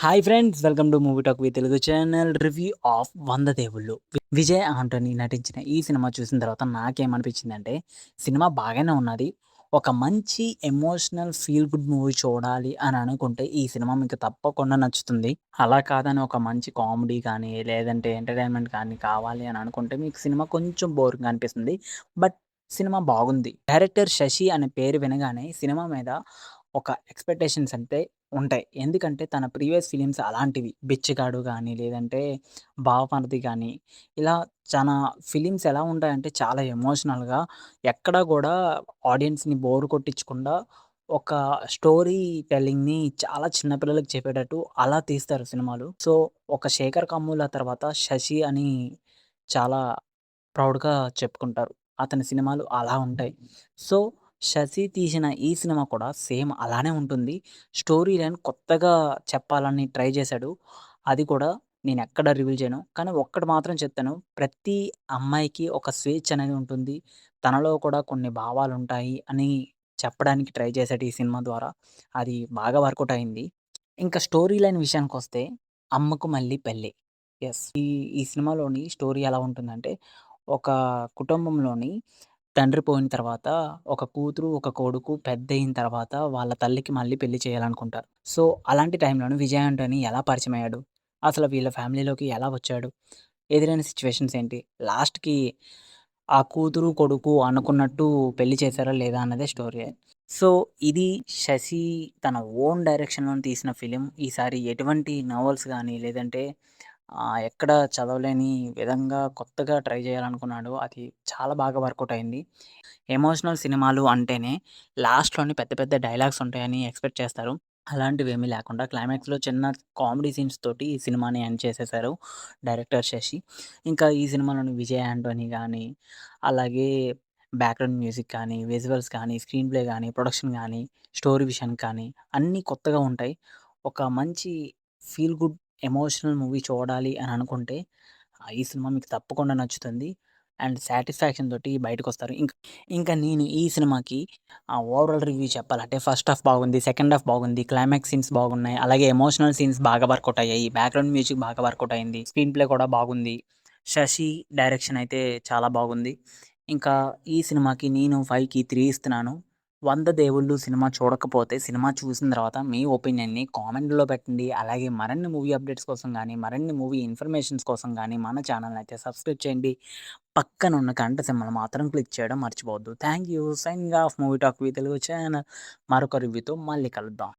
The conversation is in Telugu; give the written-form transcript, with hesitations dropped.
Hi friends! Welcome to movie talk with Telugu channel review of 'వంద దేవుళ్ళు'. విజయ్ ఆంటోనీ నటించిన ఈ సినిమా చూసిన తర్వాత నాకేమనిపించిందంటే, సినిమా బాగానే ఉన్నది. ఒక మంచి ఎమోషనల్ ఫీల్ గుడ్ మూవీ చూడాలి అని అనుకుంటే ఈ సినిమా మీకు తప్పకుండా నచ్చుతుంది. అలా కాదని ఒక మంచి కామెడీ కానీ, లేదంటే ఎంటర్‌టైన్‌మెంట్ కానీ కావాలి అని అనుకుంటే మీకు సినిమా కొంచెం బోరింగ్‌గా అనిపిస్తుంది. బట్ సినిమా బాగుంది. డైరెక్టర్ 'శశి' అనే పేరు వినగానే సినిమా మీద ఒక ఎక్స్‌పెక్టేషన్స్ అంటే ఉంటాయి. ఎందుకంటే తన ప్రీవియస్ ఫిలిమ్స్ అలాంటివి. 'బిచ్చగాడు' గానీ, లేదంటే 'బావమరిది' గానీ, ఇలా చానా ఫిలిమ్స్ ఎలా ఉంటాయంటే చాలా ఎమోషనల్‌గా ఎక్కడ గూడా ఆడియన్స్‌ని బోర్ కొట్టిచ్చకుండా ఒక స్టోరీ టెల్లింగ్‌ని చాలా చిన్న పిల్లలకి చెప్పేటట్టు అలా తీస్తారు సినిమాలు. సో, ఒక 'శేఖర్ కమ్ముల' తర్వాత 'శశి' అని చాలా ప్రౌడ్‌గా చెప్పుకుంటారు. అతని సినిమాలు అలా ఉంటాయి. సో, 'శశి' తీసిన ఈ సినిమా కూడా సేమ్ అలానే ఉంటుంది. స్టోరీ లైన్ కొత్తగా చెప్పాలని ట్రై చేశాడు. అది కూడా నేనెక్కడ రివీల్ చేయను. కానీ ఒక్కటి మాత్రం చెప్తాను. ప్రతి అమ్మాయికి ఒక స్వేచ్ఛ అనేది ఉంటుంది. తనలో కూడా కొన్ని భావాలుంటాయి అని చెప్పడానికి ట్రై చేశాడు ఈ సినిమా ద్వారా. అది బాగా వర్కౌట్ అయింది. ఇంకా స్టోరీ లైన్ విషయానికొస్తే 'అమ్మకు మళ్ళీ పెళ్ళి'. యెస్. ఈ సినిమాలోని స్టోరీ ఎలా ఉంటుందంటే, ఒక కుటుంబంలోని తండ్రి పోయిన తర్వాత ఒక కూతురు, ఒక కొడుకు పెద్దయిన తర్వాత వాళ్ళ తల్లికి మళ్ళీ పెళ్లి చేయాలనుకుంటారు. సో, అలాంటి టైంలోనే విజయ్ ఆంటోనీ ఎలా పరిచయమయ్యాడు? అసలు వీళ్ళ ఫ్యామిలీలోకి ఎలా వచ్చాడు? ఎదురైన సిట్యుయేషన్స్ ఏంటి? లాస్ట్‌కి ఆ కూతురు, కొడుకు అనుకున్నట్టు పెళ్లి చేశారా లేదా అన్నదే స్టోరీ. సో, ఇది 'శశి' తన ఓన్ డైరెక్షన్‌లోని తీసిన ఫిలిం. ఈసారి ఎటువంటి నోవెల్స్ గాని, లేదంటే ఎక్కడ చదవలేని విధంగా కొత్తగా ట్రై చేయాలనుకున్నాడు. అది చాలా బాగా వర్కౌట్ అయింది. ఎమోషనల్ సినిమాలు అంటేనే లాస్ట్‌లోని పెద్ద పెద్ద డైలాగ్స్ ఉంటాయని ఎక్స్‌పెక్ట్ చేస్తారు. అలాంటివేమీ లేకుండా క్లైమాక్స్‌లో చిన్న కామెడీ సీన్స్ తోటి ఈ సినిమాని ఎండ్ చేసేశారు డైరెక్టర్ శశి. ఇంకా ఈ సినిమాలోని విజయ్ ఆంటోనీ గానీ, అలాగే బ్యాక్‌గ్రౌండ్ మ్యూజిక్ కానీ, విజువల్స్ కానీ, స్క్రీన్ ప్లే గానీ, ప్రొడక్షన్ గానీ, స్టోరీ విషయానికి కానీ అన్నీ కొత్తగా ఉంటాయి. ఒక మంచి ఫీల్ గుడ్ ఎమోషనల్ మూవీ చూడాలి అని అనుకుంటే ఈ సినిమా మీకు తప్పకుండా నచ్చుతుంది. అండ్ సాటిస్ఫాక్షన్ తోటి బయటకొస్తారు. ఇంకా నేను ఈ సినిమాకి ఓవరాల్ రివ్యూ చెప్పాలంటే ఫస్ట్ హాఫ్ బాగుంది. సెకండ్ హాఫ్ బాగుంది. క్లైమాక్స్ సీన్స్ బాగున్నాయి. అలాగే ఎమోషనల్ సీన్స్ బాగా వర్కౌట్ అయ్యాయి. బ్యాక్‌గ్రౌండ్ మ్యూజిక్ బాగా వర్కౌట్ అయింది. స్క్రీన్ ప్లే కూడా బాగుంది. శశి డైరెక్షన్ అయితే చాలా బాగుంది. ఇంకా ఈ సినిమాకి నేను 5కి 3 ఇస్తున్నాను. 'వంద దేవుళ్ళు' సినిమా చూడకపోతే సినిమా చూసిన తర్వాత మీ ఒపీనియన్‌ని కామెంట్‌లో పెట్టండి. అలాగే మరిన్ని మూవీ అప్డేట్స్ కోసం గానీ, మరిన్ని మూవీ ఇన్ఫర్మేషన్స్ కోసం గానీ మన ఛానెల్‌ని అయితే సబ్స్క్రైబ్ చేయండి. పక్కనున్న గంట సింబల్ మాత్రం క్లిక్ చేయడం మర్చిపోవద్దు. Thank you. Signing off movie talk with Telugu channel. మరొక రివ్యూతో మళ్ళీ కలుద్దాం.